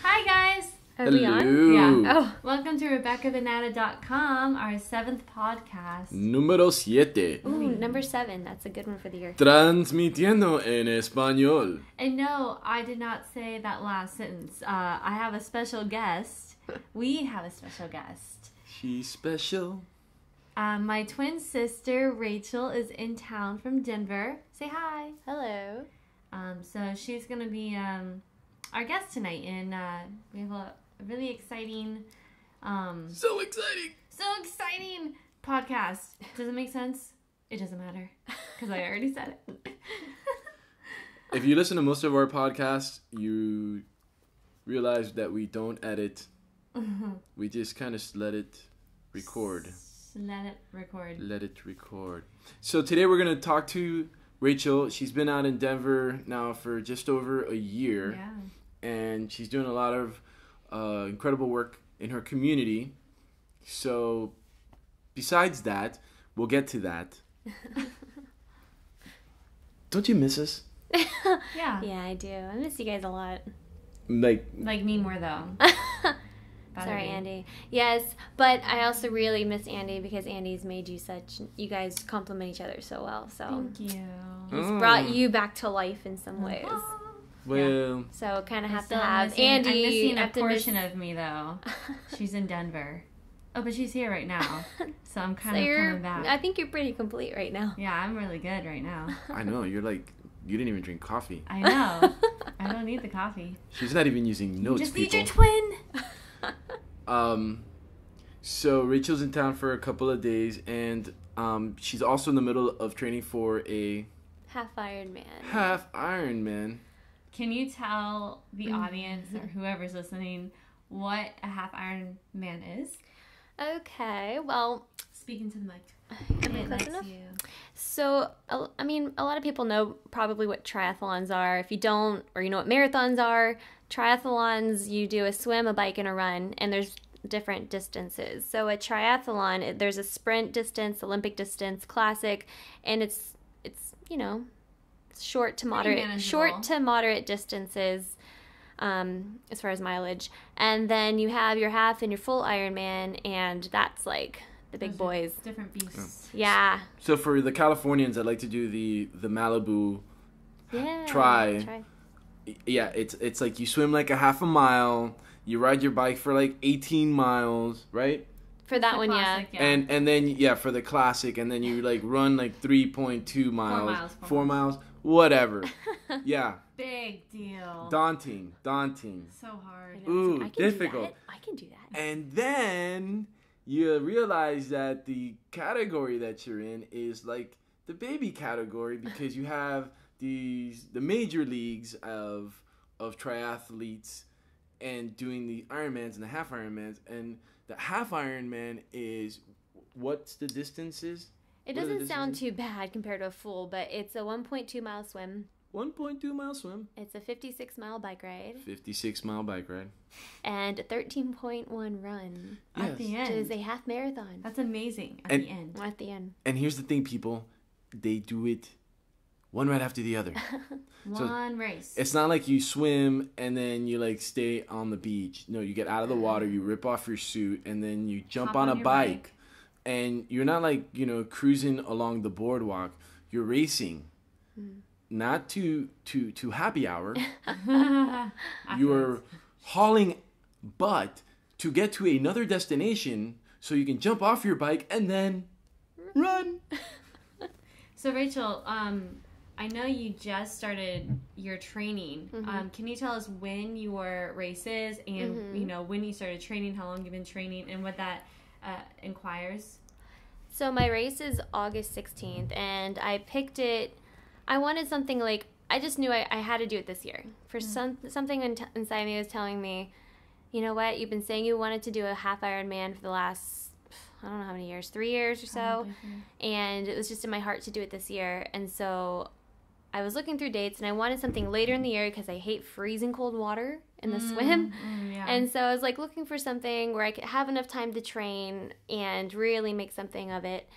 Hi guys! Are we on? Yeah. Oh. Welcome to ReBekahTheNatta.com, our 7th podcast. Número 7. Ooh, number 7. That's a good one for the year. Transmitiendo en español. And no, I did not say that last sentence. I have a special guest. We have a special guest. She's special. My twin sister, Rachel, is in town from Denver. Say hi. Hello. So she's going to be our guest tonight. And we have a really exciting... So exciting podcast. Does it make sense? It doesn't matter. Because I already said it. If you listen to most of our podcasts, you realize that we don't edit. We just kind of let it record. Let it record. So today we're going to talk to Rachel. She's been out in Denver now for just over a year. Yeah. And she's doing a lot of incredible work in her community. So besides that, we'll get to that. Don't you miss us? Yeah. Yeah, I do. I miss you guys a lot. Like me more, though. Sorry, Andy. Yes, but I also really miss Andy because Andy's made you such... You guys complement each other so well. So Thank you. he's brought you back to life in some ways. Well... Yeah. So kind of have to have Andy. Andy... I'm missing a portion of me, though. She's in Denver. Oh, but she's here right now. So I'm kind of coming back. I think you're pretty complete right now. Yeah, I'm really good right now. I know, you're like... You didn't even drink coffee. I know. I don't need the coffee. She's not even using notes, Just people. need your twin. So Rachel's in town for a couple of days, and she's also in the middle of training for a Half Ironman. half Ironman. Can you tell the audience or whoever's listening what a half Ironman is? Okay, well... Speaking to the mic. Am I close enough? You. So, I mean, a lot of people know probably what triathlons are. If you don't, or you know what marathons are, triathlons, you do a swim, a bike, and a run, and there's different distances. So a triathlon, there's a sprint distance, Olympic distance, classic, and it's you know, short to moderate distances as far as mileage. And then you have your half and your full Ironman, and that's like the big boys. Different beasts. Yeah. So for the Californians, I'd like to do the Malibu try. Yeah, it's like you swim like a half a mile, you ride your bike for like 18 miles, right? For that one, classic, yeah. And then for the classic, and then you like run like 3.2 miles, 4 miles, whatever. Yeah. Big deal. Daunting. So hard. Ooh, I can difficult. I can do that. And then you realize that the category that you're in is like the baby category because you have the major leagues of triathletes and doing the Ironmans and the half Ironmans. And the half Ironman is, what's the distances? It doesn't sound too bad compared to a full, but it's a 1.2 mile swim. 1.2 mile swim. It's a 56 mile bike ride. 56 mile bike ride. And a 13.1 run. At the end. Which is a half marathon. That's amazing. At the end. At the end. And here's the thing, people. They do it one right after the other. One race. It's not like you swim and then you like stay on the beach. No, you get out of the water, you rip off your suit, and then you jump on a bike. And you're not like, cruising along the boardwalk. You're racing. Not to happy hour. You are hauling butt to get to another destination so you can jump off your bike and then run. So Rachel, I know you just started your training. Can you tell us when your races and when you started training, how long you've been training, and what that inquires? So my race is August 16th, and I picked it. I wanted something like, I just knew I had to do it this year. For something inside me was telling me, you know what, you've been saying you wanted to do a half Ironman for the last, I don't know how many years, 3 years or so. And it was just in my heart to do it this year. And so I was looking through dates, and I wanted something later in the year because I hate freezing cold water in the swim. Yeah. And so I was like looking for something where I could have enough time to train and really make something of it.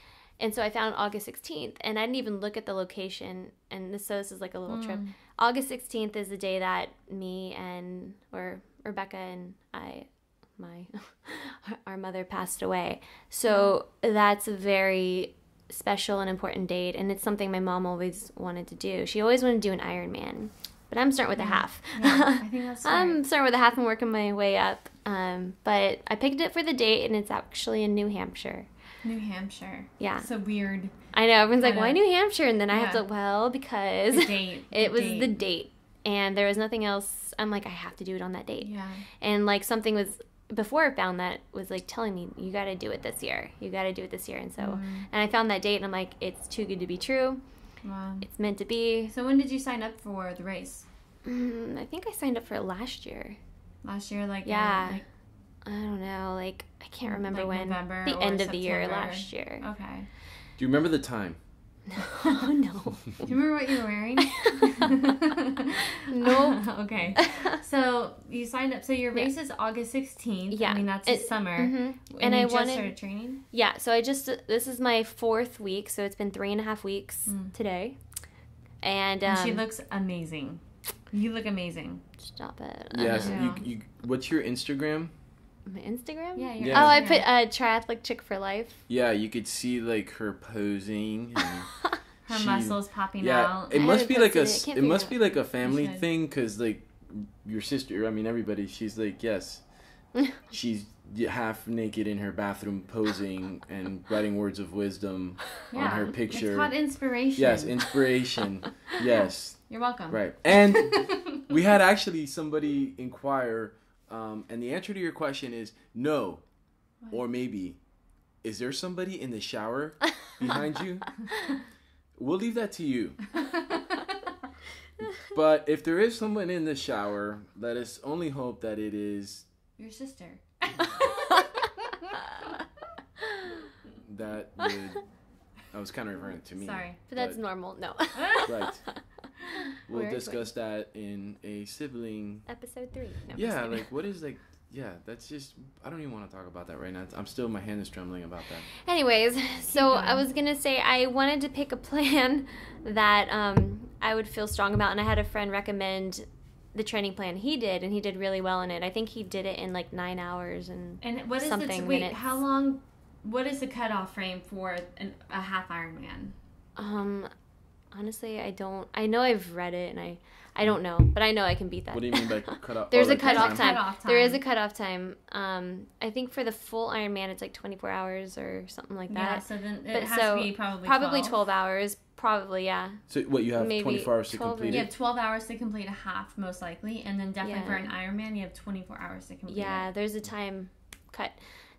And so I found August 16th, and I didn't even look at the location. And this is like a little trip. August 16th is the day that Rebekah and our mother passed away. So that's a very special and important date, and it's something my mom always wanted to do. She always wanted to do an Ironman, but I'm starting with a half. Yeah, I think that's smart. I'm starting with a half and working my way up. But I picked it for the date, and it's actually in New Hampshire. New Hampshire. Yeah. So weird. I know. Everyone's like, why New Hampshire? And then I have to, because the date. It was the date. And there was nothing else. I'm like, I have to do it on that date. Yeah. And like something was, before I found that, was like telling me, you got to do it this year. You got to do it this year. And so, and I found that date, and I'm like, it's too good to be true. Wow. It's meant to be. So when did you sign up for the race? I think I signed up for it last year. Last year, I don't know, I can't remember when. November the or end of September. the year last year. Okay. Do you remember the time? Oh, no. Do you remember what you were wearing? Nope. Okay. So you signed up. So your race is August 16th. Yeah. I mean, that's the summer. Mm-hmm. And you just started training? Yeah. So this is my 4th week. So it's been 3.5 weeks today. And she looks amazing. You look amazing. Stop it. Yes. You, what's your Instagram? My Instagram? Yeah. Yeah. Oh, I put Triathlon Chick for Life. Yeah, you could see like her posing. And her muscles popping yeah, out. it must be like it must be like a family thing, because like your sister, I mean everybody, she's like, yes, she's half naked in her bathroom posing and writing words of wisdom on her picture. It's called inspiration. Yes, inspiration. Yes. You're welcome. Right. And we had actually somebody inquire, and the answer to your question is no, or maybe. Is there somebody in the shower behind you? We'll leave that to you. But if there is someone in the shower, let us only hope that it is your sister. That would... I was kind of referring to me. Sorry. But that's normal. No. Right. We'll discuss that in a sibling... Episode 3. No, yeah, like, what is, like... Yeah, that's just... I don't even want to talk about that right now. I'm still... My hand is trembling about that. Anyways, so I was going to say I wanted to pick a plan that I would feel strong about, and I had a friend recommend the training plan he did, and he did really well in it. I think he did it in like 9 hours and what is something wait, minutes. how long... What is the cutoff frame for a half Ironman? Honestly, I don't... I know I've read it, and I don't know, but I know I can beat that. What do you mean by cutoff? There's a cutoff time. Cutoff time. There is a cutoff time. I think for the full Ironman, it's like 24 hours or something like that. Yeah, so then it has to be probably 12 hours. Probably, yeah. So what, you have Maybe 24 hours to complete it? You have 12 hours to complete a half, most likely, and then definitely for an Ironman, you have 24 hours to complete it. There's a time cut.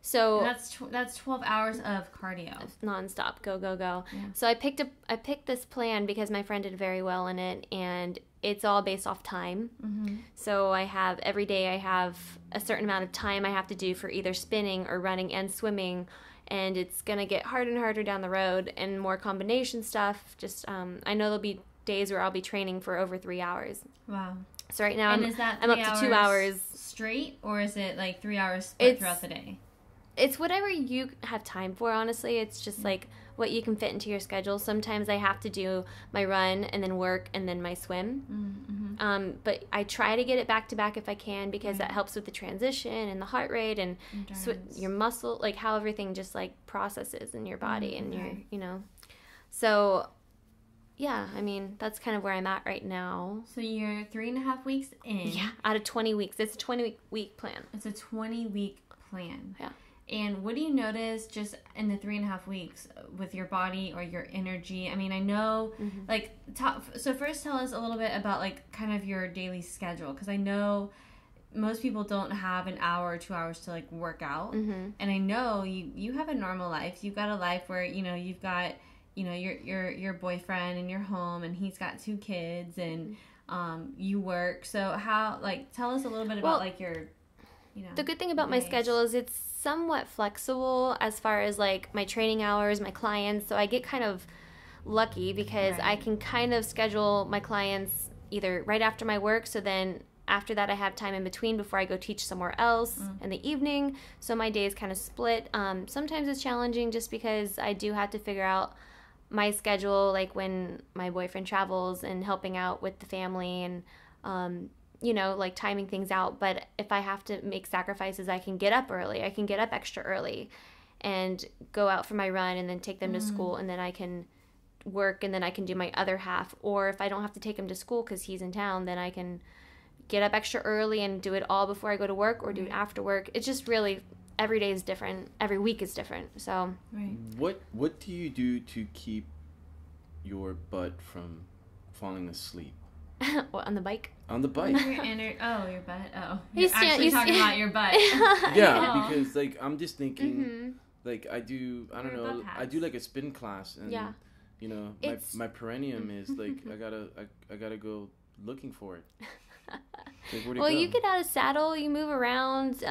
So and that's 12 hours of cardio. Nonstop, go. Yeah. So I picked this plan because my friend did very well in it, and it's all based off time. Mm-hmm. So every day I have a certain amount of time I have to do for either spinning or running and swimming, and it's gonna get harder and harder down the road and more combination stuff. Just I know there'll be days where I'll be training for over 3 hours. Wow. So right now I'm up to 2 hours straight, or is it like 3 hours split throughout the day? It's whatever you have time for, honestly. It's just like what you can fit into your schedule. Sometimes I have to do my run and then work and then my swim. Mm-hmm. But I try to get it back to back if I can, because that helps with the transition and the heart rate and your muscle, like how everything just like processes in your body and your, So, yeah, I mean, that's kind of where I'm at right now. So you're 3.5 weeks in. Yeah, out of 20 weeks. It's a 20-week plan. It's a 20-week plan. Yeah. And what do you notice just in the 3.5 weeks with your body or your energy? I mean, I know, so first tell us a little bit about, like, kind of your daily schedule. Because I know most people don't have an hour or 2 hours to, like, work out. Mm-hmm. And I know you have a normal life. You've got a life where, you've got, your boyfriend and your home, and he's got 2 kids, and you work. So how, tell us a little bit about, your, The good thing about my schedule is it's somewhat flexible as far as like my training hours, my clients. So I get kind of lucky because I can kind of schedule my clients either right after my work. So then after that I have time in between before I go teach somewhere else in the evening. So my day is kind of split. Sometimes it's challenging just because I do have to figure out my schedule, like when my boyfriend travels and helping out with the family and, like timing things out. But if I have to make sacrifices, I can get up early. I can get up extra early and go out for my run and then take them to school, and then I can work, and then I can do my other half. Or if I don't have to take him to school because he's in town, then I can get up extra early and do it all before I go to work, or do it after work. It's just really, every day is different. Every week is different. So what do you do to keep your butt from falling asleep? What, on the bike? On the bike. Your butt. Oh, you're actually talking about your butt. Yeah, because like I'm just thinking, like I do like a spin class, and my perineum is like I gotta go looking for it. Like, well, you get out of saddle, you move around,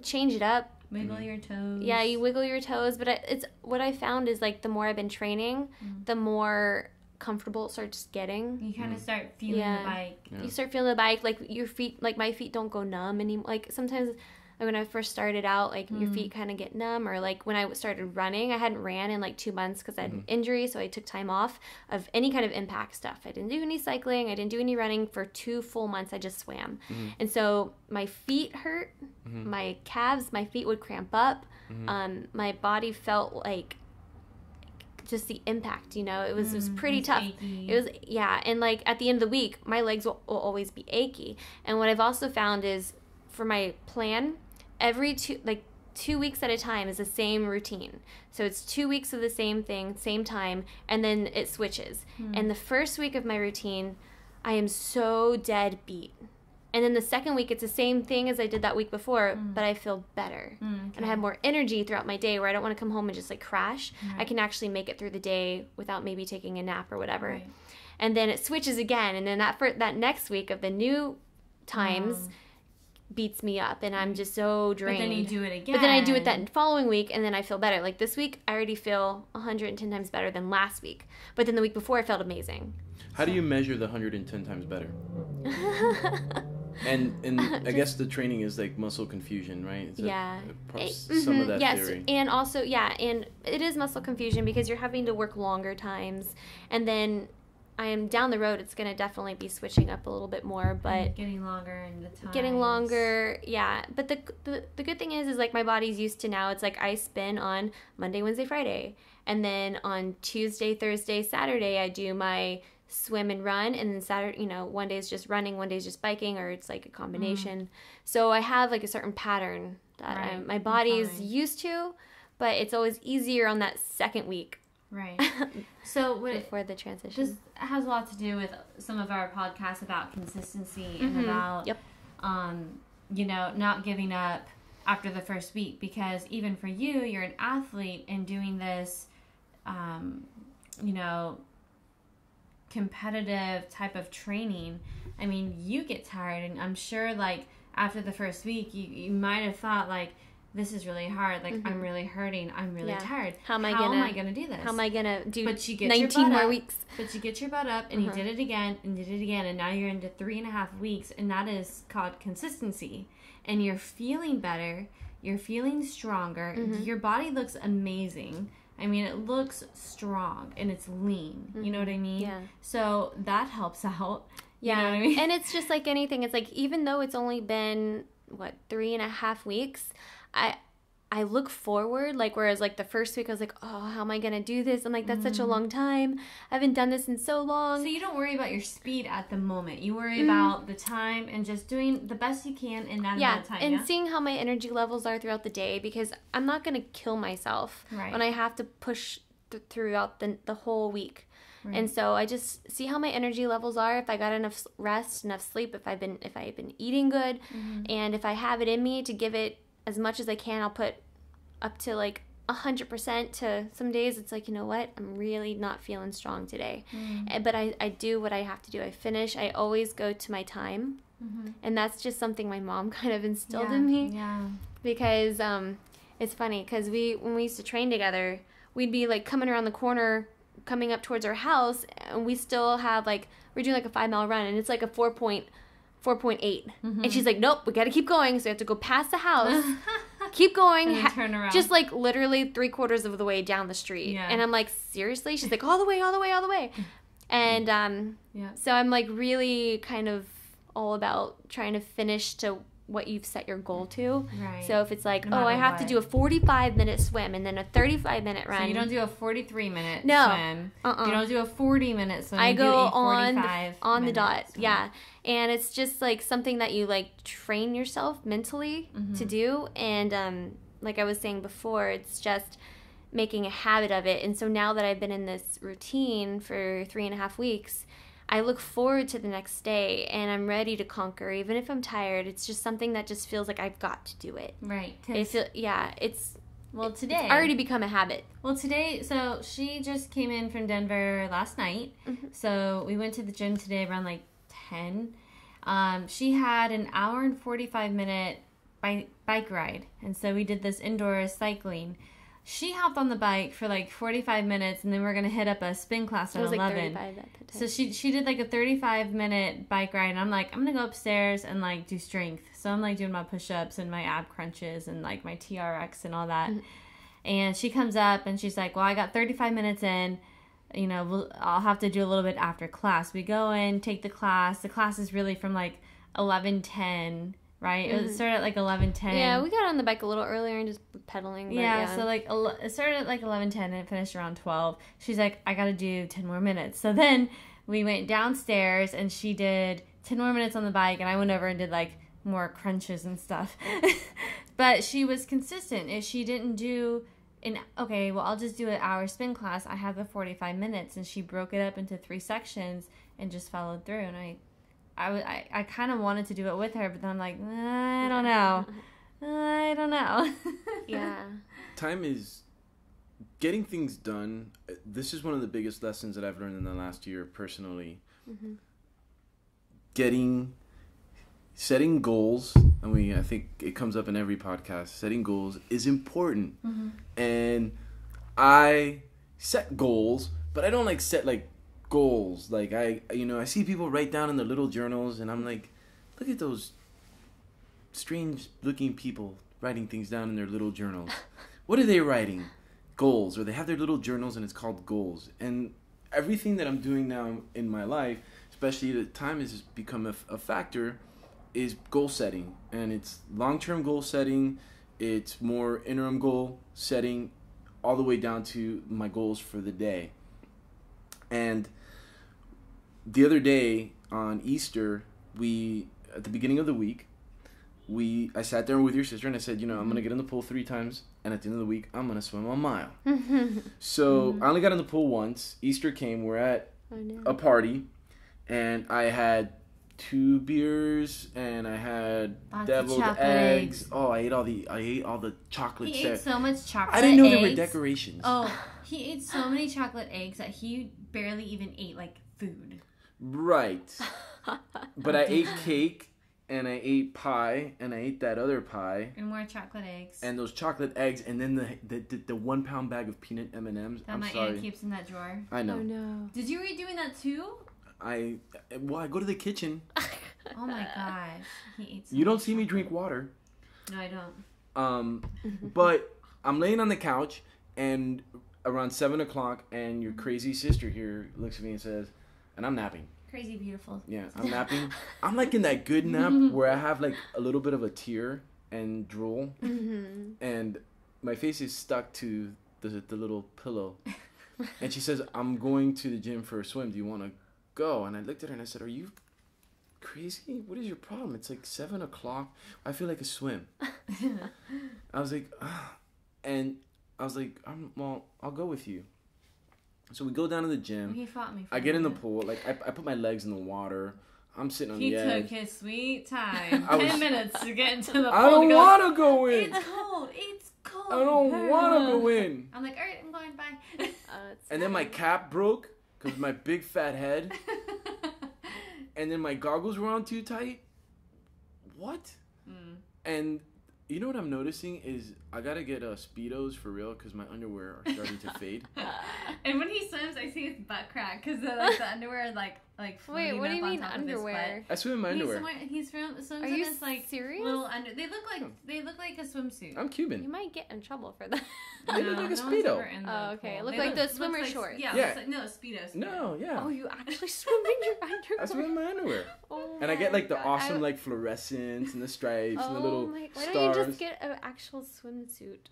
change it up. Wiggle your toes. Yeah, you wiggle your toes, but it's what I found is like the more I've been training, the more comfortable it starts getting. You kind of start feeling the bike. Yeah. You start feeling the bike, like your feet, like my feet don't go numb anymore. Like sometimes when I first started out, like your feet kind of get numb, or like when I started running, I hadn't ran in like 2 months because I had an injury, so I took time off of any kind of impact stuff. I didn't do any cycling, I didn't do any running for 2 full months. I just swam, and so my feet hurt, my calves, my feet would cramp up, my body felt like just the impact, it was pretty tough. Achy. It was, and like at the end of the week, my legs will always be achy. And what I've also found is for my plan, every 2 weeks at a time is the same routine. So it's 2 weeks of the same thing, same time, and then it switches. And the first week of my routine, I am so dead beat. And then the second week, it's the same thing as I did that week before, but I feel better. And I have more energy throughout my day, where I don't want to come home and just like crash. I can actually make it through the day without maybe taking a nap or whatever. Right. And then it switches again. And then that next week of the new times beats me up, and I'm just so drained. But then you do it again. But then I do it that following week, and then I feel better. Like this week, I already feel 110 times better than last week. But then the week before, I felt amazing. How do you measure the 110 times better? And I guess the training is like muscle confusion, right? Some of that theory. And also, and it is muscle confusion because you're having to work longer times, and then I am down the road, it's going to definitely be switching up a little bit more, but getting longer in the time. Getting longer, yeah. But the good thing is like my body's used to now. It's like I spin on Monday, Wednesday, Friday, and then on Tuesday, Thursday, Saturday, I do my swim and run, and then Saturday, one day is just running, one day is just biking, or it's like a combination. So I have like a certain pattern that my body's used to, but it's always easier on that second week. Right. So before the transition. This has a lot to do with some of our podcasts about consistency and about not giving up after the first week, because even for you, you're an athlete, and doing this competitive type of training, I mean, you get tired, and I'm sure like after the first week you might have thought like, this is really hard, like I'm really hurting, I'm really tired, how am I gonna do this, how am I gonna do 19 more weeks? But you get your butt up, and you did it again, and now you're into 3.5 weeks, and that is called consistency, and you're feeling better, you're feeling stronger, your body looks amazing. I mean, it looks strong, and it's lean. You know what I mean? Yeah. So that helps out. Yeah. You know what I mean? And it's just like anything. It's like, even though it's only been, 3.5 weeks, I look forward, like, whereas, like, the first week I was like, oh, how am I going to do this? I'm like, that's such a long time. I haven't done this in so long. So you don't worry about your speed at the moment. You worry about the time and just doing the best you can in that amount of time. And seeing how my energy levels are throughout the day, because I'm not going to kill myself when I have to push throughout the whole week. Right. And so I just see how my energy levels are, if I got enough rest, enough sleep, if I've been eating good, and if I have it in me to give it as much as I can. I'll put up to like 100%. To some days it's like, you know what, I'm really not feeling strong today, but I do what I have to do. I finish. I always go to my time, and that's just something my mom kind of instilled in me. Because it's funny, because when we used to train together, we'd be like coming around the corner, coming up towards our house, and we still have like, we're doing like a 5-mile run, and it's like a 4.5 4.8. And she's like, nope, we got to keep going. So I have to go past the house, keep going, and turn around. just like literally 3/4 of the way down the street. Yeah. And I'm like, seriously? She's like, all the way. And so I'm like really kind of all about trying to finish to what you've set your goal to. Right. So if it's like, No I matter have what. to do a 45-minute swim and then a 35-minute run. So you don't do a 43-minute No. swim. You don't do a 40-minute swim. I You do go a 45 on the dot. minute swim. Yeah. And it's just like something that you like train yourself mentally to do. And like I was saying before, it's just making a habit of it. And so now that I've been in this routine for 3.5 weeks, I look forward to the next day and I'm ready to conquer. Even if I'm tired, it's just something that just feels like I've got to do it. Right. It's Today. It's already become a habit. Well, today, so she just came in from Denver last night. So we went to the gym today around like 10. She had an hour and 45-minute bike ride. And so we did this indoor cycling. She hopped on the bike for like 45 minutes, and then we're going to hit up a spin class at 11. Like 35 at the time. So she did like a 35-minute bike ride, and I'm like, I'm going to go upstairs and like do strength. So I'm like doing my push-ups and my ab crunches and like my TRX and all that. And she comes up and she's like, well, I got 35 minutes in. You know, I'll have to do a little bit after class. We go in, take the class. The class is really from like 11:10. Right? It started at like 11:10. Yeah, we got on the bike a little earlier and just pedaling. But yeah, so like it started at like 11:10 and it finished around 12. She's like, I gotta do 10 more minutes. So then we went downstairs and she did 10 more minutes on the bike, and I went over and did like more crunches and stuff. But she was consistent. If she didn't do I'll just do an hour spin class. I have the 45 minutes, and she broke it up into 3 sections and just followed through. And I kind of wanted to do it with her, but then I'm like, I don't know. Yeah. Time is getting things done. This is one of the biggest lessons that I've learned in the last year personally. Setting goals, and I think it comes up in every podcast. Setting goals is important, and I set goals, but I don't like set like goals. Like I see people write down in their little journals, and I'm like, look at those strange looking people writing things down in their little journals. What are they writing? Goals. Or they have their little journals and it's called goals. And everything that I'm doing now in my life, especially the time has become a factor, is goal setting. And it's long-term goal setting, it's more interim goal setting, all the way down to my goals for the day. And the other day on Easter, at the beginning of the week, I sat there with your sister and I said, I'm going to get in the pool 3 times, and at the end of the week, I'm going to swim a mile. So I only got in the pool once. Easter came, we're at a party, and I had 2 beers, and I had deviled eggs. Oh, I ate all the chocolate. He ate so much chocolate. I didn't know there were decorations. Oh, he ate so many chocolate eggs that he barely even ate like food. Right. But I ate cake, and I ate pie, and I ate that other pie. And more chocolate eggs. And those chocolate eggs, and then the 1 pound bag of peanut M&Ms. That my aunt keeps in that drawer. I know. Oh no. Did you doing that too? I go to the kitchen. Oh my gosh. He ate so You don't much see me chocolate. drink water. No, I don't. But I'm laying on the couch, and around 7 o'clock, and your crazy sister here looks at me and says, and I'm napping. Crazy beautiful. Yeah, I'm napping. I'm like in that good nap where I have like a little bit of a tear and drool, and my face is stuck to the little pillow. And she says, I'm going to the gym for a swim. Do you want to go? And I looked at her and I said, are you crazy? What is your problem? It's like 7 o'clock. I feel like a swim. I was like, and I was like, I'll go with you. So we go down to the gym. He fought me. I get in the pool. Like I put my legs in the water. I'm sitting on the edge. He took his sweet time. 10 minutes to get into the pool. I don't want to go in. It's cold. It's cold. I don't want to go in. I'm like, all right, I'm going. Bye. And then my cap broke because my big fat head. And then my goggles were on too tight. What? And you know what I'm noticing is I gotta get Speedos for real because my underwear are starting to fade. And when he swims, I see his butt crack because the underwear like like Wait, what do you mean underwear? I swim in my underwear. He swims Are in you this like serious? little under. They look like a swimsuit. I'm Cuban. You might get in trouble for that. They look like a Speedo. Oh, okay. It looked like those swimmer shorts. Yeah. Like, no, Speedos. No, yeah. Oh, you actually swim in your underwear? I swim in my underwear. Oh and I get like the God. awesome like fluorescence and the stripes and the little Why stars. don't you just get an actual swimsuit?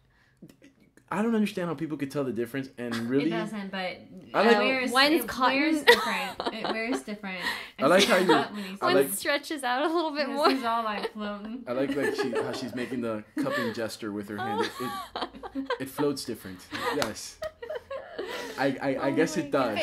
I don't understand how people could tell the difference, and really, It doesn't, but one's cotton. Wears different. It wears different. I like how you. One stretches out a little bit more. He's all like floating. I like how she's making the cupping gesture with her hand. It floats different. Yes. I guess it does.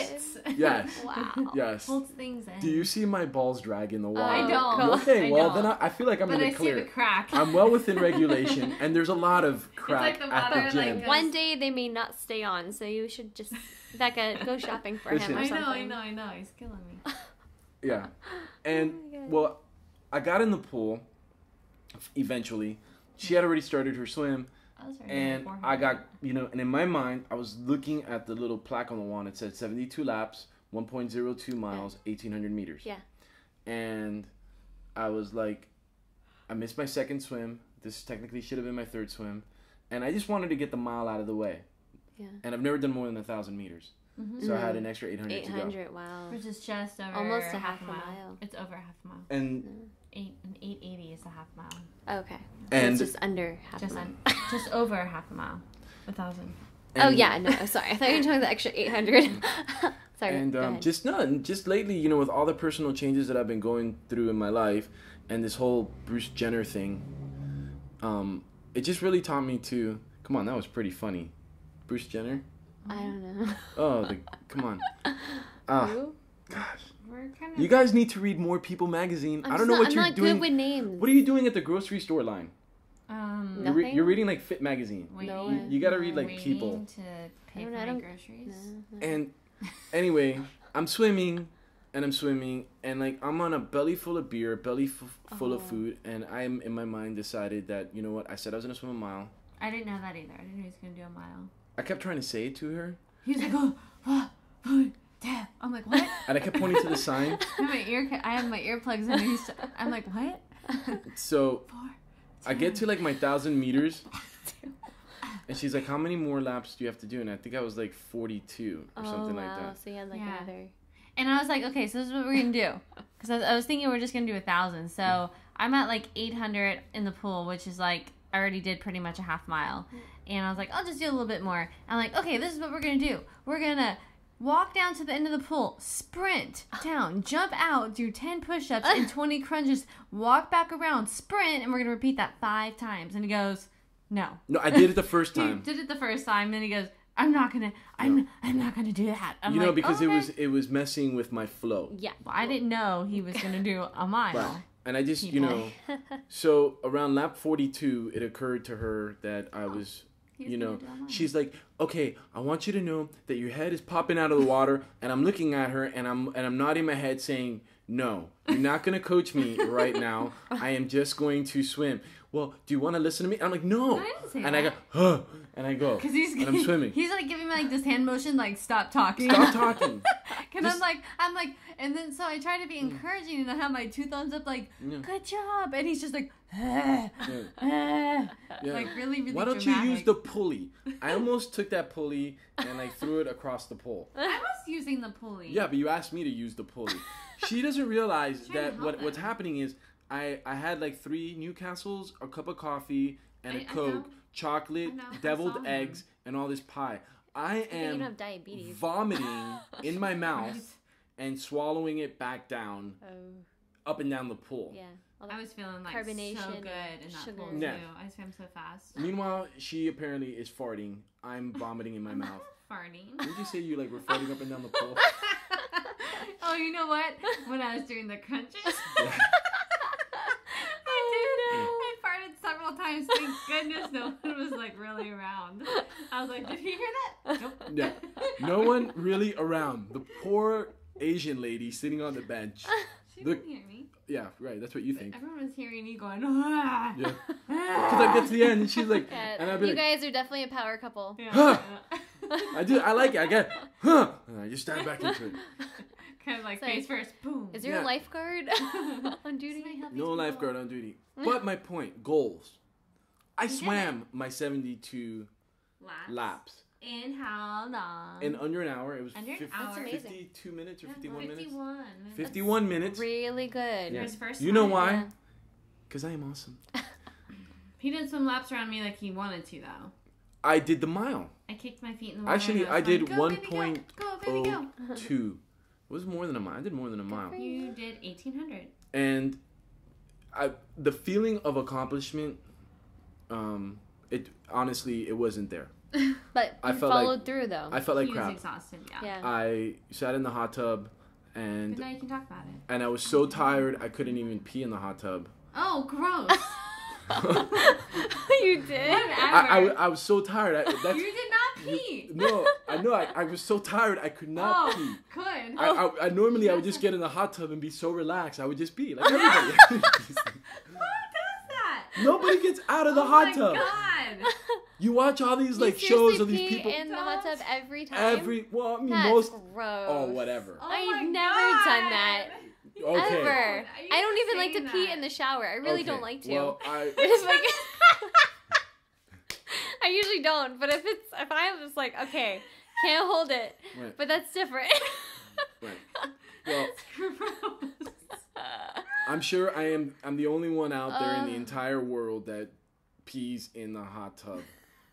Yes. Wow. Yes. Holds things in. Do you see my balls drag in the water? I don't. Okay, well don't. then I feel like I'm in the clear. But I see the crack. I'm well within regulation, and there's a lot of crack like at the gym. like One day they may not stay on, so you should just go shopping for him or I something. know. He's killing me. Yeah. And well, I got in the pool eventually. She had already started her swim. And I got, and in my mind, I was looking at the little plaque on the wall. And it said 72 laps, 1.02 miles, 1,800 meters. Yeah. And I was like, I missed my second swim. This technically should have been my third swim. And I just wanted to get the mile out of the way. Yeah. And I've never done more than 1,000 meters. Mm-hmm. So I had an extra 800 to go. 800, wow. Which is just over almost a half a mile. It's over half a mile. And 880 is a half mile. Okay. And so it's just under half a mile. Just over half a mile. 1,000. Oh yeah, no, sorry. I thought you were talking the extra 800. Sorry. And just lately, with all the personal changes that I've been going through in my life, and this whole Bruce Jenner thing, it just really taught me to. Come on, that was pretty funny. Bruce Jenner. I don't know. Oh, come on. Who? Gosh. You guys need to read more People magazine. I don't know what you're doing. I'm not good with names. What are you doing at the grocery store line? Nothing. You're reading like Fit magazine. You got to read like People. To pay for my groceries. No. And anyway, I'm swimming, and like I'm on a belly full of beer, belly full of food, and I'm in my mind decided that I said I was gonna swim a mile. I didn't know that either. I didn't know he was gonna do a mile. I kept trying to say it to her. He was like, Dad. I'm like, what? And I kept pointing to the sign. I have my earplugs in. I'm like, what? So I get to like my 1,000 meters. And she's like, how many more laps do you have to do? And I think I was like 42 or something like that. So you had like another. And I was like, okay, so this is what we're going to do. Because I was thinking we're just going to do 1,000. So I'm at like 800 in the pool, which is like, I already did pretty much a half mile. And I was like, I'll just do a little bit more. I'm like, okay, this is what we're going to do. We're going to walk down to the end of the pool, sprint down, jump out, do 10 push-ups and 20 crunches, walk back around, sprint, and we're going to repeat that 5 times. And he goes, no. No, I did it the first time. He did it the first time, and he goes, I'm not gonna do that. I'm like, because okay. it was messing with my flow. Yeah, well, I didn't know he was gonna do a mile. Right. And I just, so around lap 42, it occurred to her that I was, she's like, okay, I want you to know that your head is popping out of the water, and I'm looking at her, and I'm nodding my head saying, no, you're not gonna coach me right now. I am just going to swim. Well, do you want to listen to me? I'm like, no. I didn't say and that. I go, huh, and I go, and I'm swimming. He's like giving me like this hand motion, like stop talking. Stop talking. Because I'm like, and then so I try to be encouraging, and I have my 2 thumbs up, like, good job, and he's just like, like really, really. Why don't dramatic. you use the pulley? I almost took that pulley and I threw it across the pole. I was using the pulley. Yeah, but you asked me to use the pulley. She doesn't realize that what's happening is I had like 3 Newcastles, a cup of coffee, and a Coke, chocolate, deviled eggs, and all this pie. I am vomiting in my mouth and swallowing it back down, up and down the pool. Yeah. I was feeling like carbonation so good in that pool too. Yeah. I swam so fast. Meanwhile, she apparently is farting. I'm vomiting in my mouth. Farting. Did you say you were farting up and down the pool? Oh, you know what? When I was doing the crunches. Yeah. I farted several times. Thank goodness no one was like really around. I was like, did he hear that? Nope. Yeah. No one really around. The poor Asian lady sitting on the bench. She didn't hear me. Yeah, right. That's what you think. Everyone was hearing me going, ah. Yeah. Because I get to the end and she's like, and I'd be you guys are definitely a power couple. Yeah. Huh. I do. I like it. I get, huh. And I just stand back into it. Kind of like face first, boom. Is there a lifeguard on duty? No lifeguard on duty. But my point, goals. I swam my 72 laps. In how long? In under an hour. It was That's amazing. 52 minutes or 51 minutes? 51. 51 minutes. Really good. Yeah. His first You know time. why? Because I am awesome. He didn't swim laps around me like he wanted to, though. I did the mile. I kicked my feet in the water. Actually, I did go, baby, go. Go, baby, go. 1.02. It was more than a mile. I did more than a mile. You did 1,800. And the feeling of accomplishment, it honestly, it wasn't there. But you followed through, though. I felt like he crap. was exhausted, yeah. I sat in the hot tub, and But now you can talk about it. And I was so tired, I couldn't even pee in the hot tub. Oh, gross. You did? Whatever. I was so tired. You did not pee. No, I know. I was so tired, I could not pee. Good. I normally I would just get in the hot tub and be so relaxed. I would just pee like everybody. Who does that? Nobody gets out of the hot tub. Oh my God. You watch all these like You shows of seriously these people. pee in the hot tub every time? Well, I mean That's most. gross. Oh, whatever. Oh I've my never God. done that. Okay. Ever. Are you I don't even like to saying pee that? in the shower. I really Okay. don't like to. Well, It's like I usually don't, but if I'm just like, okay, can't hold it. Right. But that's different. Right. Well, I'm sure I'm the only one out there in the entire world that pees in the hot tub.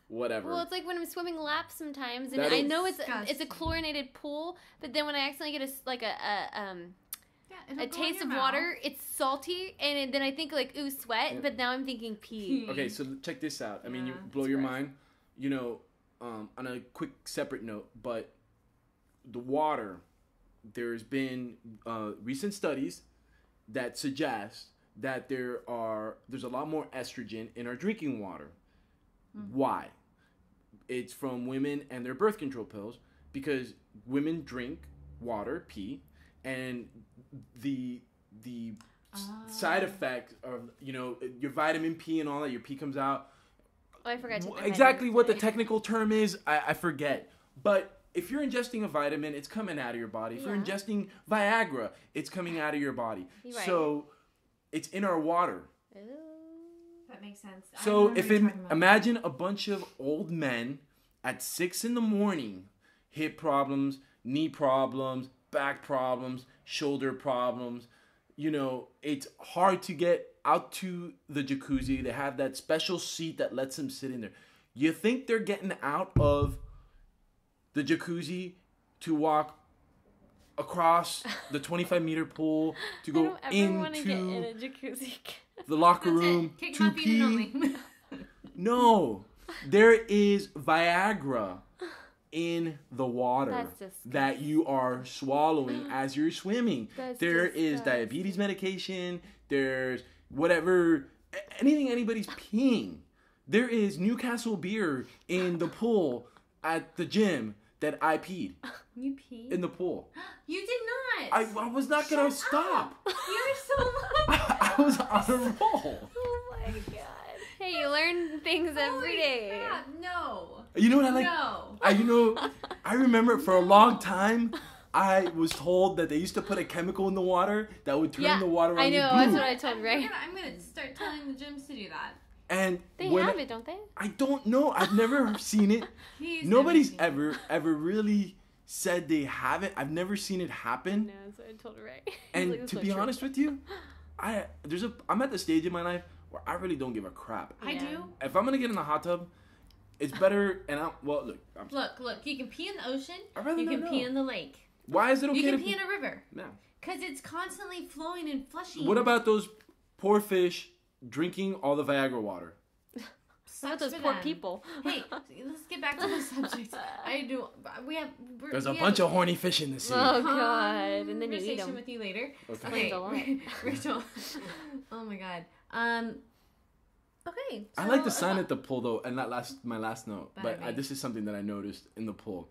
Whatever. Well, it's like when I'm swimming laps sometimes, and That'll- I know it's a Disgusting. chlorinated pool, but then when I accidentally get a taste of water, it's salty, and then I think like ooh sweat, but now I'm thinking pee. Okay, so check this out. I mean, you Yeah, blow it's your gross. mind. You know, on a quick separate note, but the water, there's been recent studies that suggest that there's a lot more estrogen in our drinking water. Why? It's from women and their birth control pills, because women drink water, pee, and the side effects of, you know, your vitamin P and all that, your pee comes out. Oh, I forgot to Exactly what the technical term is, I forget. But if you're ingesting a vitamin, it's coming out of your body. If you're Yeah. ingesting Viagra, it's coming out of your body. You're right. So it's in our water. Ooh. That makes sense. I So remember if you talking about imagine a bunch of old men at 6 a.m, hip problems, knee problems, back problems, shoulder problems. You know, it's hard to get out to the jacuzzi. They have that special seat that lets them sit in there. You think they're getting out of the jacuzzi to walk across the 25-meter pool to go I don't ever want to get in into a jacuzzi. the locker That's room it. Kick to my feet in pee? only. No, there is Viagra in the water That's disgusting. that you are swallowing as you're swimming. That's There is disgusting. diabetes medication. There's whatever, anything anybody's peeing. There is Newcastle beer in the pool at the gym that I peed You peed? in the pool. You did not. I was not gonna stop. You're so lucky. I was on a roll. Oh my god. Hey, you learn things every day. Crap, no. You know what I like? No. I remember for a long time, I was told that they used to put a chemical in the water that would turn the water on I you know, blue. that's what I told Ray. I'm gonna start telling the gyms to do that. And They when have it, don't they? I don't know. I've never seen it. He's Nobody's never seen ever really said they have it. I've never seen it happen. No, that's what I told Ray. And to be honest with you, I'm at the stage in my life where I really don't give a crap. I Yeah. do. If I'm gonna get in the hot tub, it's better. And look. Look. You can pee in the ocean. I'd rather You not can pee know. in the lake. Why is it okay You can to pee in a river. No. Because it's constantly flowing and flushing. What about those poor fish drinking all the Viagra water? What about those for poor them? people? Hey, let's get back to the subject. There's a bunch of horny fish in the sea. Oh god, and then you eat conversation them. with you later. Okay. Explains a lot. Rachel. Oh my god. Okay. I like the sign at the pool though, and my last note. Bye, babe. This is something that I noticed in the pool.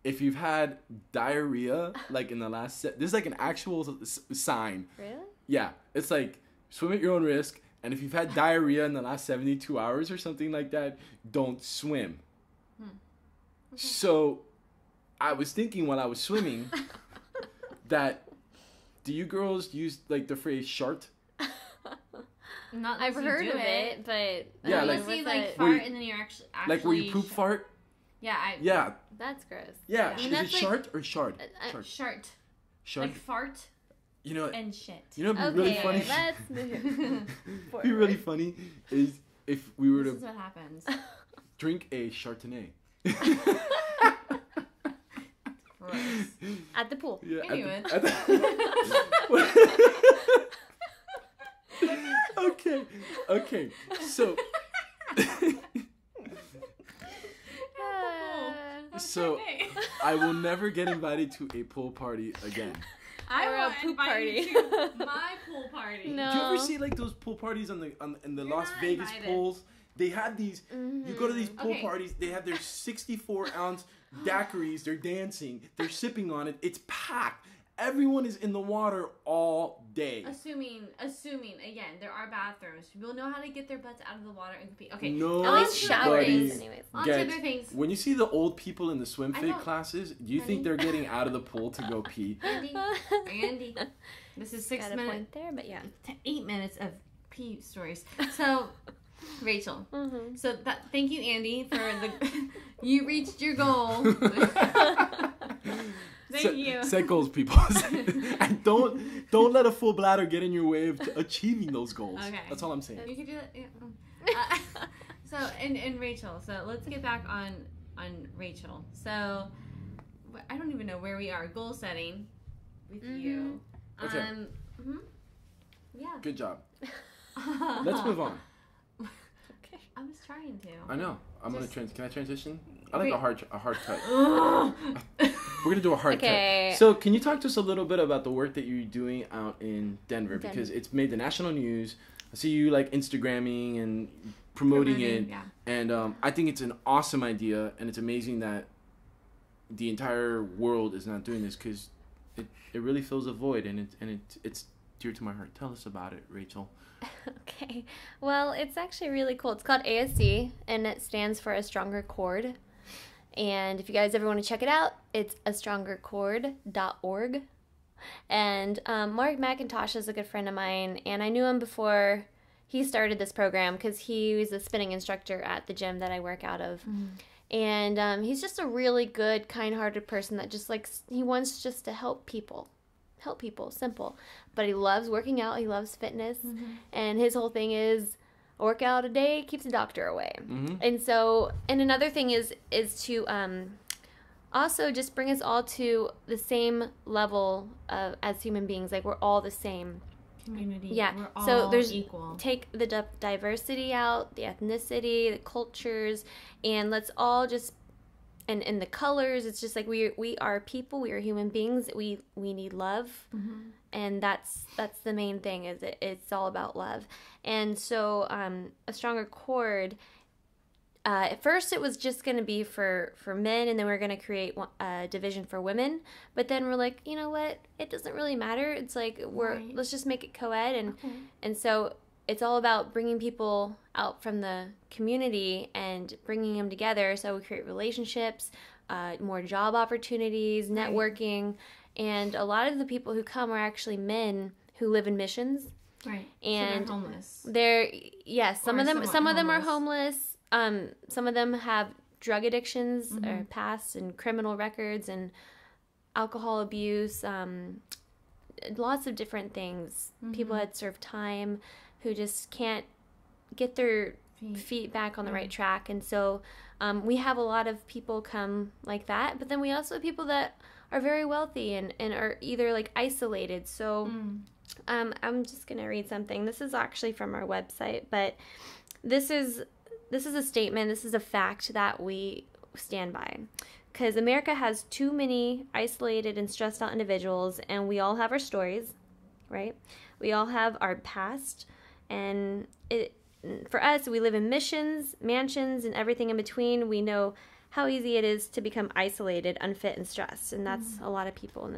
If you've had diarrhea, like in the last this is like an actual sign. Really? Yeah, it's like swim at your own risk, and if you've had diarrhea in the last 72 hours or something like that, don't swim. Okay. So, I was thinking while I was swimming that, do you girls use like the phrase "shart"? Not I've heard of it, but Yeah, unless like- you like Where fart you- and then you're actually Like where you poop fart? Yeah, Yeah, that's gross. yeah. I Is mean, it that's like- shart or shard? Shart. shart, Shart. like fart You know, and shit. you know, what'd be really Okay, funny. let's move What'd be really funny is if we were This is to what happens. drink a Chardonnay. Gross. at the pool. Yeah. Anyway. Okay. So. So I will never get invited to a pool party again. I Or a want poop invited party. to my pool party. No. Do you ever see like those pool parties in the Las not Vegas invited. pools? They have these. You go to these pool Okay. parties. They have their 64-ounce daiquiris. They're dancing. They're sipping on it. It's packed. Everyone is in the water all day. Assuming again, there are bathrooms. People know how to get their butts out of the water and compete. Okay. No. At least showering, Nobody anyways. On to gets- other things. When you see the old people in the swim I fit don't- classes, do you Honey? think they're getting out of the pool to go pee? Andy, this is 6 Got a minutes, point there, but yeah. 8 minutes of pee stories. So, Rachel. Mm-hmm. So thank you, Andy, for the. You reached your goal. Thank you. Set goals, people. And don't let a full bladder get in your way of achieving those goals. Okay. That's all I'm saying. You can do that. Yeah. So and Rachel. So let's get back on Rachel. So I don't even know where we are. Goal setting with you. Okay. mhm. Yeah. Good job. Let's move on. Okay. I was trying to. I know. I'm Just- gonna can I transition? I like Okay. a hard cut. We're gonna do a hard Okay. cut. So can you talk to us a little bit about the work that you're doing out in Denver? Denver. Because it's made the national news. I see you like Instagramming and promoting it. Yeah. And I think it's an awesome idea, and it's amazing that the entire world is not doing this because it really fills a void, and it's dear to my heart. Tell us about it, Rachel. Okay. Well, it's actually really cool. It's called ASC, and it stands for A Stronger Cord. And if you guys ever want to check it out, it's astrongercord.org. And Mark McIntosh is a good friend of mine, and I knew him before he started this program because he was a spinning instructor at the gym that I work out of. And he's just a really good, kind-hearted person that just he wants just to help people, simple. But he loves working out, he loves fitness, and his whole thing is a workout a day keeps the doctor away. And so, and another thing is to also just bring us all to the same level as human beings. Like, we're all the same. Community. Yeah. We're all So there's equal. Take the diversity out, the ethnicity, the cultures, and let's all just and the colors. It's just like we are people. We are human beings. We need love, and that's the main thing. Is it's all about love. And so A Stronger Cord. At first, it was just going to be for men, and then we are going to create a division for women. But then we're like, you know what? It doesn't really matter. It's like Right. let's just make it co-ed, and so it's all about bringing people out from the community and bringing them together. So we create relationships, more job opportunities, networking, and a lot of the people who come are actually men who live in missions. Right. And so they're homeless. Some Or of them somewhat some of them are homeless. homeless. Some of them have drug addictions or past and criminal records and alcohol abuse, lots of different things. People had served time who just can't get their feet back on the right track. And so we have a lot of people come like that, but then we also have people that are very wealthy and are either like isolated. So I'm just going to read something. This is actually from our website, but this is a statement. This is a fact that we stand by. Because America has too many isolated and stressed out individuals, and we all have our stories, right? We all have our past, and for us, we live in missions, mansions, and everything in between. We know how easy it is to become isolated, unfit, and stressed, and that's a lot of people in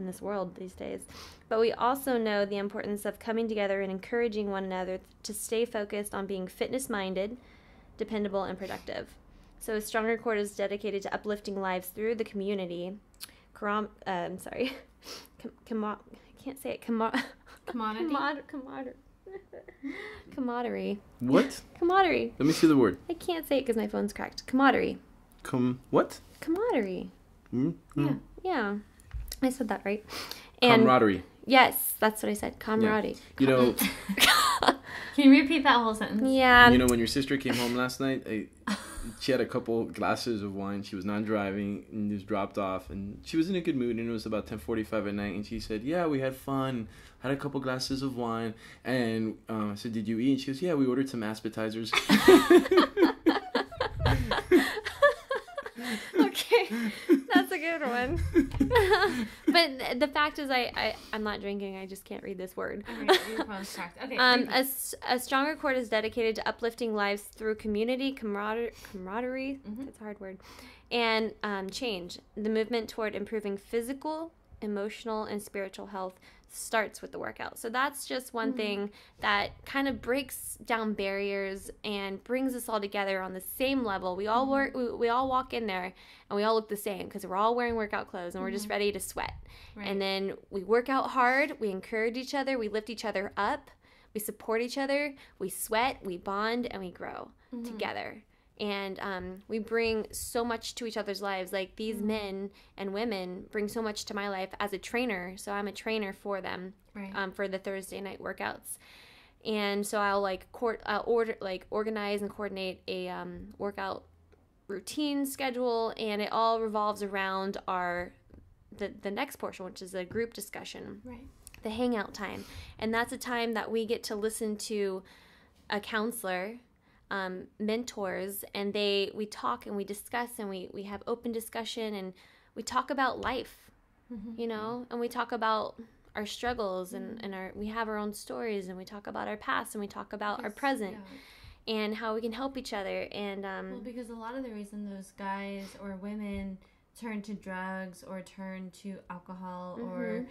this world these days. But we also know the importance of coming together and encouraging one another to stay focused on being fitness-minded, dependable, and productive. So A Stronger Cord is dedicated to uplifting lives through the community, I can't say it. Camaraderie. What? Camaraderie. Let me see the word. I can't say it because my phone's cracked. Camaraderie. What? Camaraderie. Mm-hmm. Yeah. I said that right. And camaraderie. Yes, that's what I said. Camaraderie. Yeah. You know. Can you repeat that whole sentence? Yeah. You know, when your sister came home last night, she had a couple glasses of wine. She was not driving and was dropped off, and she was in a good mood. And it was about 10:45 at night, and she said, "Yeah, we had fun. Had a couple glasses of wine." And I said, "Did you eat?" And she goes, "Yeah, we ordered some appetizers." Okay, that's a good one. But the fact is, I'm not drinking. I just can't read this word. Okay. A stronger cord is dedicated to uplifting lives through community, camaraderie. Mm-hmm. That's a hard word. And change. The movement toward improving physical, emotional, and spiritual health starts with the workout. So that's just one thing that kind of breaks down barriers and brings us all together on the same level. We all we all walk in there and we all look the same because we're all wearing workout clothes and we're just ready to sweat. Right. And then we work out hard, we encourage each other, we lift each other up, we support each other, we sweat, we bond, and we grow together. And we bring so much to each other's lives. Like these men and women bring so much to my life as a trainer. So I'm a trainer for them for the Thursday night workouts. And so I'll organize and coordinate a workout routine schedule, and it all revolves around the next portion, which is a group discussion, the hangout time. And that's a time that we get to listen to a counselor, mentors, and we talk and we discuss and we have open discussion and we talk about life, you know, and we talk about our struggles and we have our own stories, and we talk about our past, and we talk about our present and how we can help each other. And well, because a lot of the reason those guys or women turn to drugs or turn to alcohol or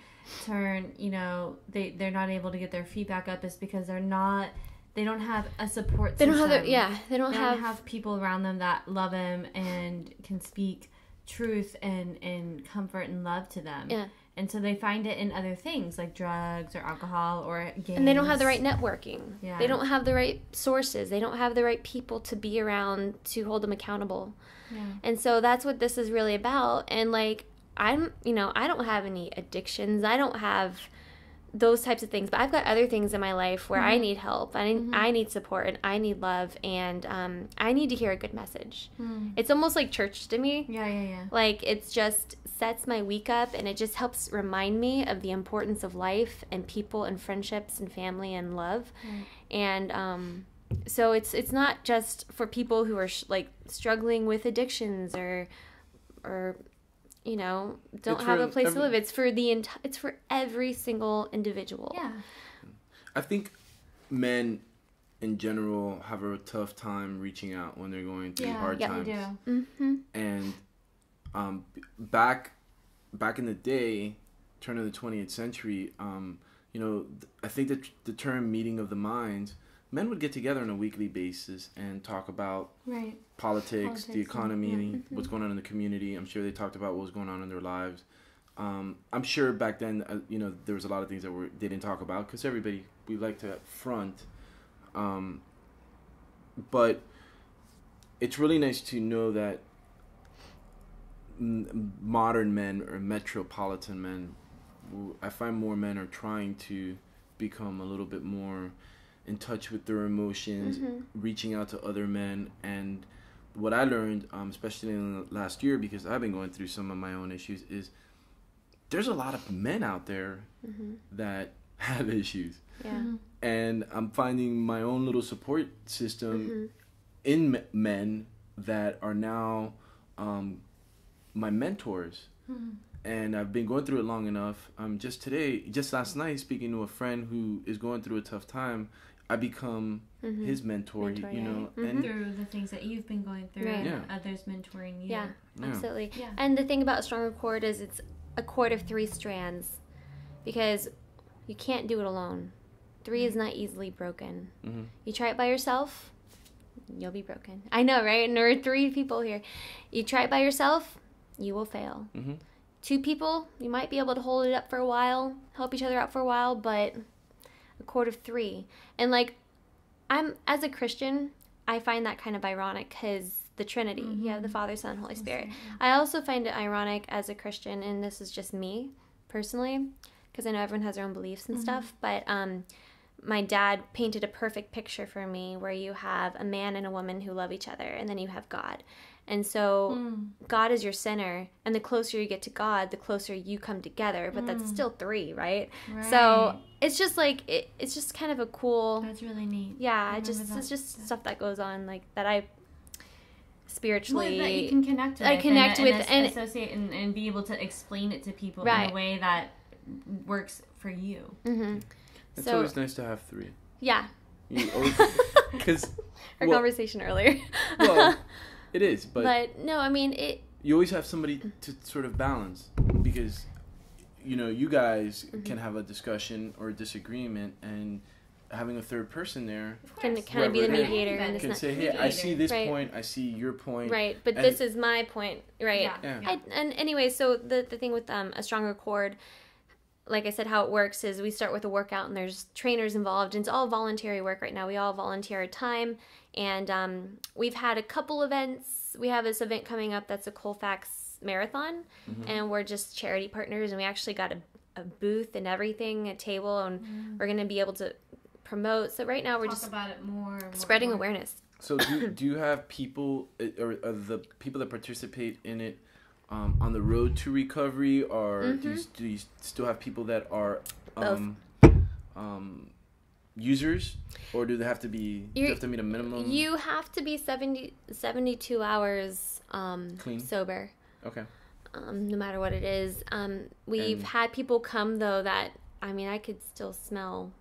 turn, you know, they're not able to get their feet back up is because they don't have a support system. They don't have people around them that love them and can speak truth and comfort and love to them. Yeah. And so they find it in other things like drugs or alcohol or games. And they don't have the right networking. Yeah. They don't have the right sources. They don't have the right people to be around to hold them accountable. Yeah. And so that's what this is really about. And like, I don't have any addictions. I don't have those types of things, but I've got other things in my life where I need help. I need support, and I need love, and I need to hear a good message. It's almost like church to me. Yeah. Like it just sets my week up, and it just helps remind me of the importance of life and people and friendships and family and love. And so it's not just for people who are like struggling with addictions or you know, don't have a place to live. It's for it's for every single individual. Yeah. I think men in general have a tough time reaching out when they're going through hard times. Yeah, we do. And back in the day, turn of the 20th century, you know, I think that the term meeting of the minds, men would get together on a weekly basis and talk about politics, the economy, what's going on in the community. I'm sure they talked about what was going on in their lives. I'm sure back then, you know, there was a lot of things that they didn't talk about because we like to front. But it's really nice to know that modern men or metropolitan men, I find more men are trying to become a little bit more in touch with their emotions, reaching out to other men. And what I learned, especially in the last year, because I've been going through some of my own issues, is there's a lot of men out there that have issues. Yeah. And I'm finding my own little support system in men that are now my mentors. And I've been going through it long enough. Just last night, speaking to a friend who is going through a tough time, I become his mentor, you know. And through the things that you've been going through and others mentoring you. Yeah, absolutely. Yeah. And the thing about a stronger cord is it's a cord of 3 strands because you can't do it alone. 3 is not easily broken. You try it by yourself, you'll be broken. I know, right? And there are 3 people here. You try it by yourself, you will fail. 2 people, you might be able to hold it up for a while, help each other out for a while, but a court of 3. And like, as a Christian, I find that kind of ironic because the Trinity, you have the Father, Son, Holy Spirit. I also find it ironic as a Christian, and this is just me personally, because I know everyone has their own beliefs and stuff, but my dad painted a perfect picture for me where you have a man and a woman who love each other, and then you have God. And so God is your center, and the closer you get to God, the closer you come together, but that's still 3, right? So it's just like, it's just kind of a cool... That's really neat. Yeah, it's just stuff that goes on, like, that I spiritually... that you can connect with. And associate and be able to explain it to people in a way that works for you. It's always nice to have 3. Yeah. Because our conversation earlier. Well, it is, but no, I mean it. You always have somebody to sort of balance, because you guys can have a discussion or a disagreement, and having a third person there can kind of be the mediator. And can say, hey, I see this point, I see your point. Right, but this is my point. Right. Yeah. And anyway, so the thing with a stronger cord, like I said, how it works is we start with a workout, and there's trainers involved, and it's all voluntary work right now. We all volunteer our time, and we've had a couple events. We have this event coming up that's a Colfax marathon, and we're just charity partners, and we actually got a booth and everything, a table, and we're going to be able to promote. So right now we're just about it more, spreading awareness. So do you have people, or the people that participate in it, on the road to recovery, or do you still have people that are users, or do they have to be? Do you have to meet a minimum? You have to be 72 hours clean, sober. Okay. No matter what it is. We've had people come though that I could still smell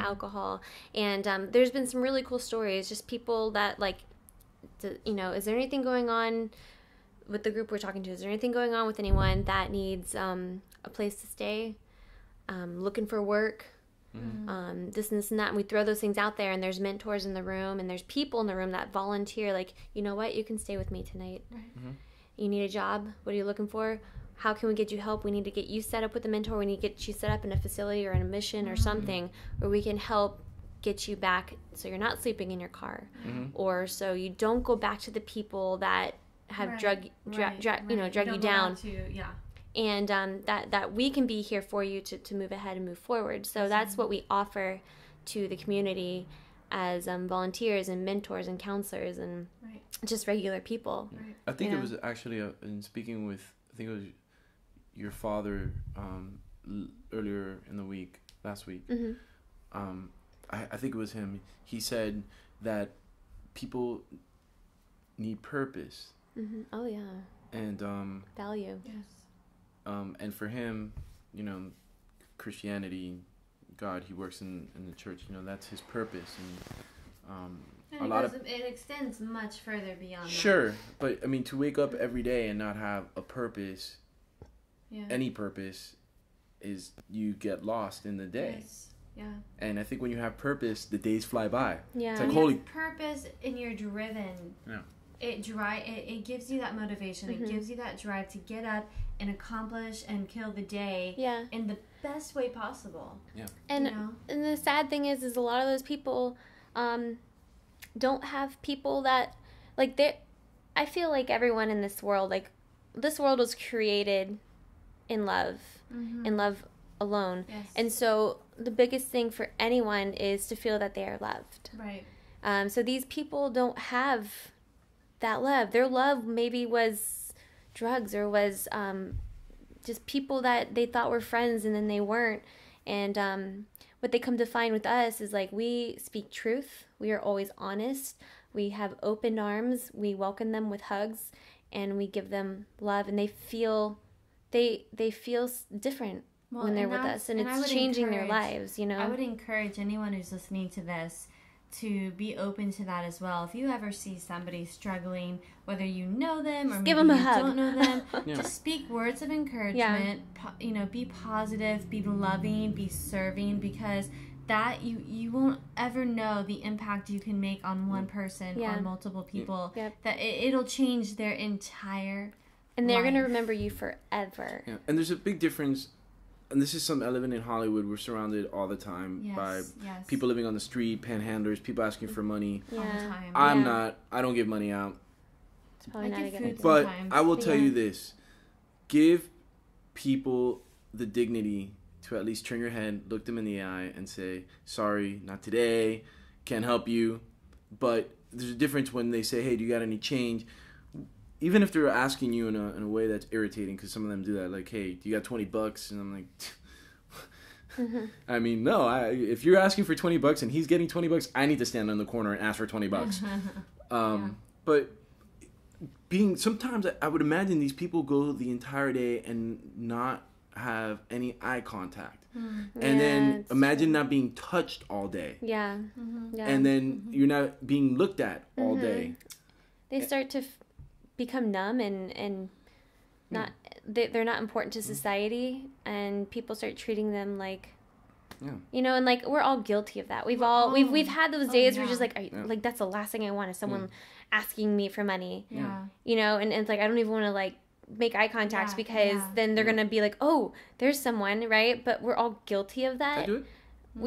alcohol, and there's been some really cool stories. Just people that is there anything going on with the group we're talking to? Is there anything going on with anyone that needs a place to stay, looking for work, this and this and that? And we throw those things out there, and there's mentors in the room, and there's people in the room that volunteer, like, you know what, you can stay with me tonight. Right. You need a job? What are you looking for? How can we get you help? We need to get you set up with a mentor. We need to get you set up in a facility or in a mission or something where we can help get you back so you're not sleeping in your car, or so you don't go back to the people that have drug you down. And that we can be here for you to move ahead and move forward. So that's what we offer to the community as volunteers and mentors and counselors and just regular people. Right. I think it was actually in speaking with, I think it was your father earlier in the week, last week. I think it was him. He said that people need purpose. Oh yeah. And value. Yes. And for him, Christianity, God, he works in the church. that's his purpose, and it extends much further beyond. Sure, but to wake up every day and not have a purpose, any purpose, is you get lost in the day. Yes. Yeah. And I think when you have purpose, the days fly by. Yeah. It's like, when you have purpose and you're driven. Yeah. It gives you that motivation. It gives you that drive to get up and accomplish and kill the day in the best way possible. Yeah. And the sad thing is a lot of those people don't have people that I feel like everyone in this world, this world was created in love, in love alone. Yes. And so the biggest thing for anyone is to feel that they are loved. Right. So these people don't have that love. Their love maybe was drugs, or was just people that they thought were friends and then they weren't. And what they come to find with us is we speak truth. We are always honest. We have open arms. We welcome them with hugs, and we give them love, and they feel different when they're with us, and it's changing their lives. I would encourage anyone who's listening to this to be open to that as well. If you ever see somebody struggling, whether you know them or maybe you don't know them, just speak words of encouragement. Be positive, be loving, be serving, because that you won't ever know the impact you can make on one person or multiple people. That it'll change their entire And they're going to remember you forever. Yeah. And there's a big difference. And this is something I live in Hollywood. We're surrounded all the time by people living on the street, panhandlers, people asking for money. All the time. I'm not. I don't give money out. It's probably not a good idea. But I will tell you this. Give people the dignity to at least turn your head, look them in the eye, and say, sorry, not today, can't help you. But there's a difference when they say, hey, do you got any change? Even if they're asking you in a way that's irritating, because some of them do that, like, hey, do you got $20? And I'm like, I mean, no. If you're asking for $20 and he's getting $20, I need to stand in the corner and ask for $20. But sometimes I would imagine these people go the entire day and not have any eye contact. And then imagine not being touched all day. Yeah. And then you're not being looked at all day. They start to become numb and not they're not important to society, and people start treating them like you know, and like we're all guilty of that. We've had those days where we're just like like that's the last thing I want is someone asking me for money. You know, and it's like I don't even want to like make eye contact because then they're gonna be like, oh, there's someone, right? But we're all guilty of that. I do it.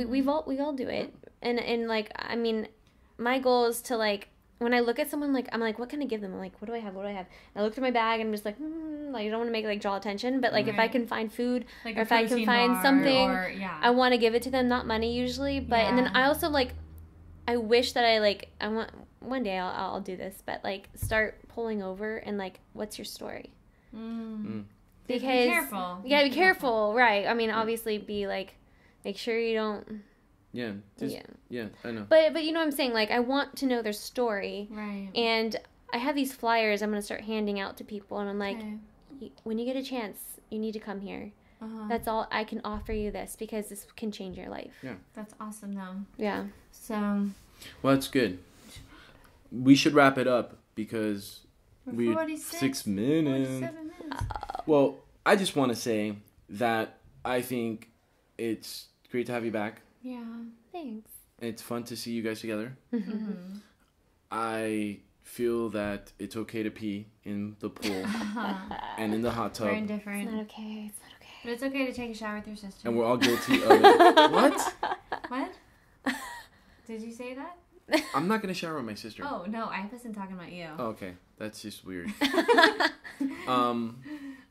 We all do it. And like, I mean, my goal is to like, when I look at someone, like, I'm like, what can I give them? I'm like, what do I have? And I look through my bag and I'm just like, like, I don't want to make like draw attention, but like if I can find food like or if I can find something, I want to give it to them, not money usually, but and then I also like, I wish that I want one day I'll do this, but like start pulling over and like, what's your story? Because be careful. Yeah, be careful, right? I mean, obviously, be like, make sure you don't. Yeah, I know. But you know what I'm saying? Like, I want to know their story, right? And I have these flyers I'm gonna start handing out to people, and I'm like, when you get a chance, you need to come here. That's all I can offer you this because this can change your life. Yeah, that's awesome though. Yeah. So. Well, that's good. We should wrap it up because. We're 6 minutes. 47 minutes. Well, I just want to say that I think it's great to have you back. Yeah, thanks. It's fun to see you guys together. I feel that it's okay to pee in the pool and in the hot tub. We're indifferent. It's not okay. But it's okay to take a shower with your sister. And we're all guilty of it. What? What? Did you say that? I'm not going to shower with my sister. Oh, no. I wasn't talking about you. Oh, okay. That's just weird.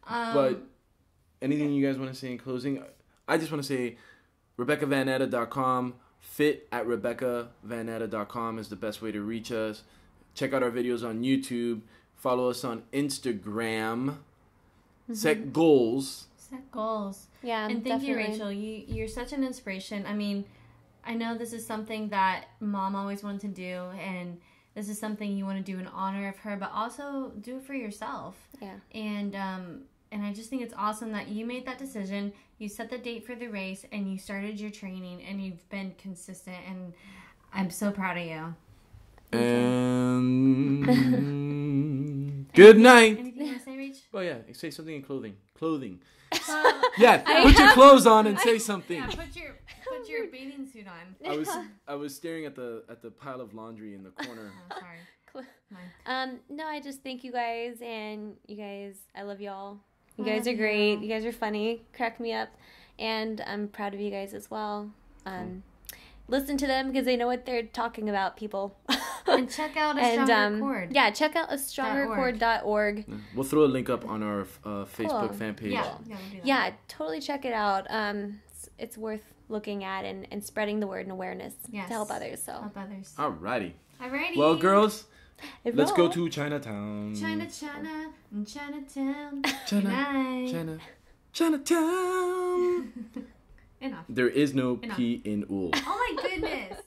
But anything you guys want to say in closing? I just want to say RebekahVanNatta.com. fit@RebekahVanNatta.com is the best way to reach us. Check out our videos on YouTube. Follow us on Instagram. Set goals. Yeah, and thank you, Rachel. You're such an inspiration. I mean, I know this is something that Mom always wanted to do, and this is something you want to do in honor of her, but also do it for yourself. Yeah. And I just think it's awesome that you made that decision. You set the date for the race, and you started your training, and you've been consistent, and I'm so proud of you. And good night. Anything you want to say, Rach? Oh, yeah. Say something in clothing. Yeah, put your clothes on and say something. Yeah, put your bathing suit on. I was staring at the pile of laundry in the corner. Oh, sorry. No, I just thank you guys, and you guys, I love y'all. You guys are great. You guys are funny. Crack me up. And I'm proud of you guys as well. Listen to them because they know what they're talking about, people. And check out A Stronger Cord. Yeah, check out astrongercord.org. We'll throw a link up on our Facebook fan page. Yeah, totally check it out. It's worth looking at and spreading the word and awareness to help others. So. Help others. Alrighty. Well, girls, let's go to Chinatown. Chinatown. Chinatown. Enough. There is no P in ool. Oh my goodness.